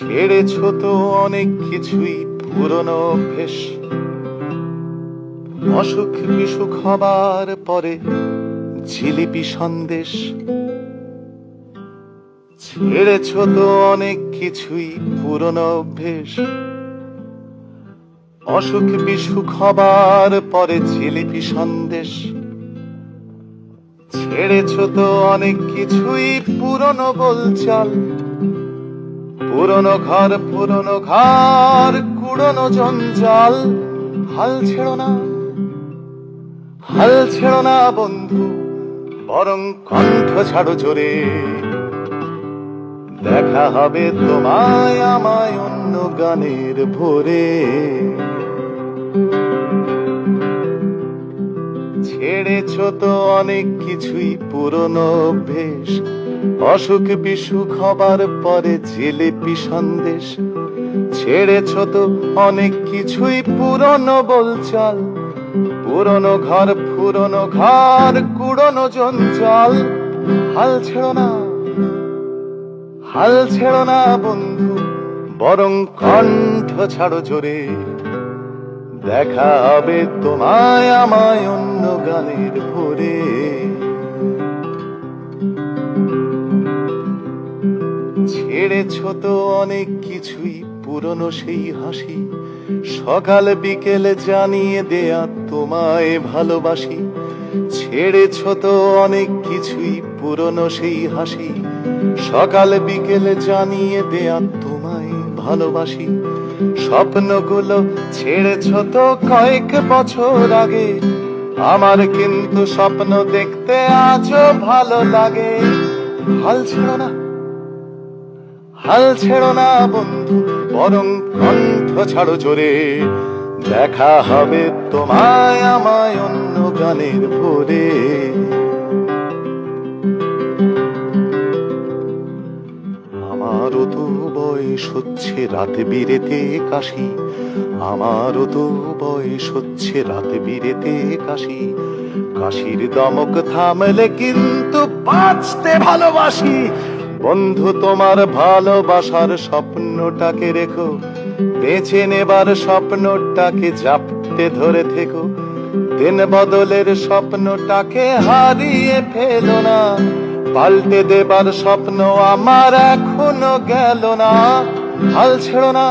ছেড়েছ তো অনেক কিছুই পুরনো অভ্যেস, অসুখ বিসুখ হবার পরে জিলিপি সন্দেশ। ছেড়েছ তো অনেক কিছুই পুরনো অভ্যেস, অসুখ বিসুখ হবার পরে জিলিপি সন্দেশ। ছেড়েছ তো অনেক কিছুই পুরনো বলচাল, পুরনো ঘর কুড়নো জঞ্জাল। হাল ছেড়ো না, হাল ছেড়ো না বন্ধু, বরং কণ্ঠ ছাড়ো জোরে। দেখা হবে তোমায় আমায় অন্য গানের ভোরে। ছেড়েছ তো অনেক কিছুই পুরনো অভ্যেস, অসুখ বিসুখ হবার পরে জিলিপি সন্দেশ। ছেড়েছ তো অনেক কিছুই পুরনো বলচাল, পুরনো ঘর কুড়নো জঞ্জাল। হাল ছেড়ো না, হাল ছেড়ো না বন্ধু, বরং কণ্ঠ ছাড়ো জোরে। দেখা হবে তোমায় আমায় অন্য গানের ভোরে। ছেড়েছ তো অনেক কিছুই পুরনো সেই হাসি, সকাল বিকেল জানিয়ে দেয়া তোমায় ভালোবাসি। ছেড়েছ তো অনেক কিছুই পুরনো সেই হাসি, সকাল বিকেল জানিয়ে দেয়া তোমায় ভালোবাসি। স্বপ্নগুলো ছেড়েছ তো কয়েক বছর আগে, আমার কিন্তু স্বপ্ন দেখতে আজও ভালো লাগে। হাল ছেড়ো না, হাল ছেড়ো না বন্ধু, বরং কণ্ঠ ছাড়ো জোরে। দেখা হবে তোমায় আমায় অন্য গানের ভোরে। আমারও তো বয়স হচ্ছে রাত বিরেতে কাশি, আমারও তো বয়স হচ্ছে রাত বিরেতে কাশি। কাশির দমক থামলে কিন্তু বাঁচতে ভালোবাসি। বন্ধু তোমার ভালোবাসার স্বপ্নটাকে রেখো, বেঁচে নেবার স্বপ্নটাকে জাপটে ধরে থেকো। দিন বদলের স্বপ্নটাকে হারিয়ে ফেলো না, পাল্টে দেবার স্বপ্ন আমার এখনো গেল না। হাল ছেড়ো না,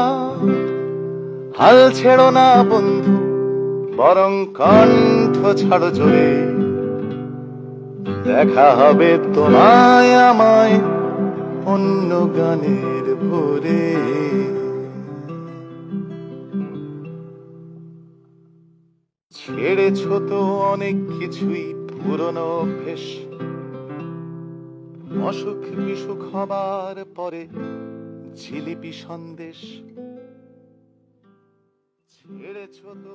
হাল ছেড়ো না বন্ধু, বরং কণ্ঠ ছাড়ো জোরে। দেখা হবে তোমায় আমায় অন্য গানের ভোরে। ছেড়েছ তো অনেক কিছুই পুরনো অভ্যেস, অসুখ বিসুখ হবার পরে জিলিপি সন্দেশ। ছেড়েছ তো